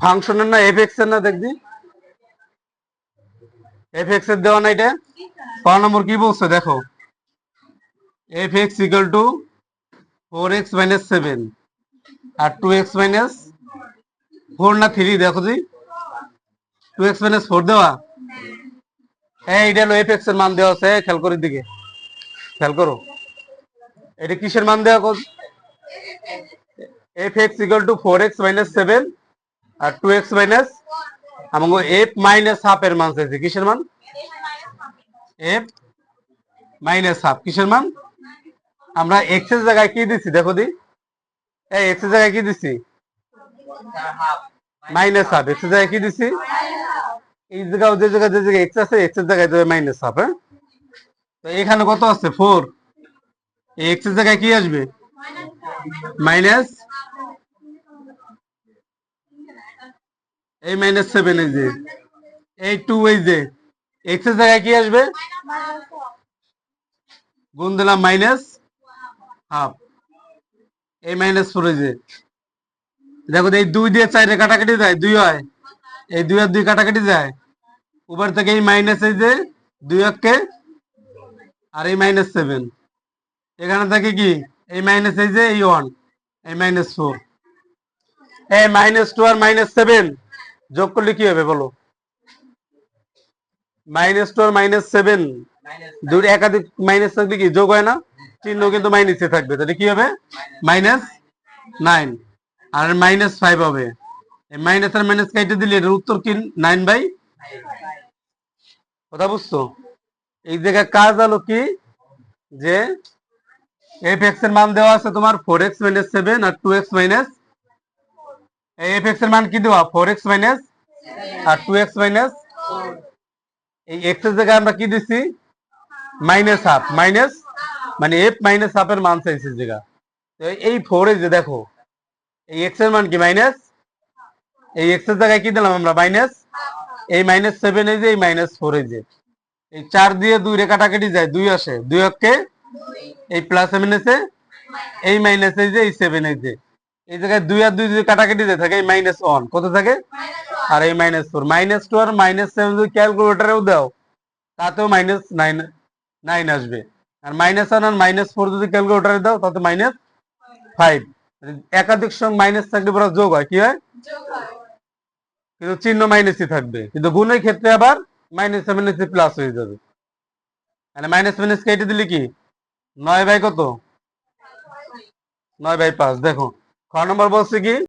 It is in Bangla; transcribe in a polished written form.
ফাংশনের না এফ এক্স এর না দেখবি এফ এক্স এর দেওয়া না এটা 5 নম্বর কি বলছে দেখো f x equal to 4x minus 7 আর 2x মাইনাস 4 না 3 দেখো জি 2x মাইনাস 4 দেওয়া হ্যাঁ এটা হলো এফ এক্স এর মান দেওয়া আছে খেয়াল করে দিকে খেয়াল করো এটা কিসের মান দেওয়া f x equal to 4x minus 7 আর 2x মাইনাস আমাকে এফ মাইনাস হাফ এর মান চাইছে কিসের মান এফ মাইনাস হাফ কিসের মান আমরা এক্স এর জায়গায় কি দিছি দেখো দি এই এক্স এর জায়গায় কি দিছি মাইনাস হাফ এক্স এর জায়গায় কি দিছি এই জায়গায় যে জায়গায় এক্স আছে এক্স এর জায়গায় দেবে মাইনাস হাফ হ্যাঁ তো এখানে কত আছে 4 এই এক্স এর জায়গায় কি আসবে মাইনাস এই মাইনাস 7 এই যে এই 2 এই যে এক্স এর জায়গায় কি আসবে গুণ দিলাম মাইনাস হাফ এই মাইনাস 4 এই যে দেখো এই 2 দিয়ে 4 এর কাটাকাটি যায় 2 হয় এই 2 আর 2 কাটাকাটি যায় উপর থেকে এই মাইনাস এই যে 2 কে আর এই মাইনাস 7 এখানে থাকে কি এই মাইনাস এই যে এই 1 এই মাইনাস 4 এই মাইনাস 2 আর মাইনাস 7 যোগ করলে কি হবে বলো মাইনাস 2 আর মাইনাস 7 দুই একাধিক মাইনাস থাকলে কি যোগ হয় না চিহ্ন কিন্তু মাইনাসে থাকবে তাহলে কি হবে মাইনাস 9 আর মাইনাস 5 হবে এই মাইনাস আর মাইনাস কেটে দিলে এর উত্তর কি 9/, কথা বুঝছো এই জায়গায় কাজ হলো কি যে এফ এক্স এর মান দেওয়া আছে তোমার 4x মাইনাস 7 আর 2x মাইনাস এই এফ এক্স এর মান কি দেওয়া 4x মাইনাস আর 2x মাইনাস এই এক্স এর জায়গায় আমরা কি দিছি মাইনাস হাফ মাইনাস মানে এফ মাইনাস হাফ এর মান চাইছে জায়গা তো এই 4 এই যে দেখো এই এক্স এর মান কি মাইনাস এই এক্স এর জায়গায় কি দিলাম আমরা মাইনাস এই মাইনাস 7 এই যে এই মাইনাস 4 এই যে এই 4 দিয়ে 2 রে কাটাকাটি যায় 2 আসে 2 কে এই প্লাস মাইনাসে এই মাইনাস এই যে এই 7 এই যে এই জায়গায় 2 আর 2 যদি কাটাকাটি যায় থাকে এই মাইনাস 1 কত থাকে আর এই মাইনাস 4 মাইনাস 2 আর মাইনাস 7 যদি ক্যালকুলেটরেও দাও তাতেও মাইনাস 9 আসবে আর মাইনাস 1 আর মাইনাস 4 যদি ক্যালকুলেটরে দাও তাতে মাইনাস 5 একাধিক সঙ্গে মাইনাস থাকলে পরে যোগ হয় কি হয় কিন্তু চিহ্ন মাইনাসই থাকবে কিন্তু গুণের ক্ষেত্রে আবার মাইনাস মাইনাস প্লাস হয়ে যাবে মানে মাইনাস মাইনাস কেটে দিলে কি 9/, কত 9/5 দেখো খ নম্বর বলছে কি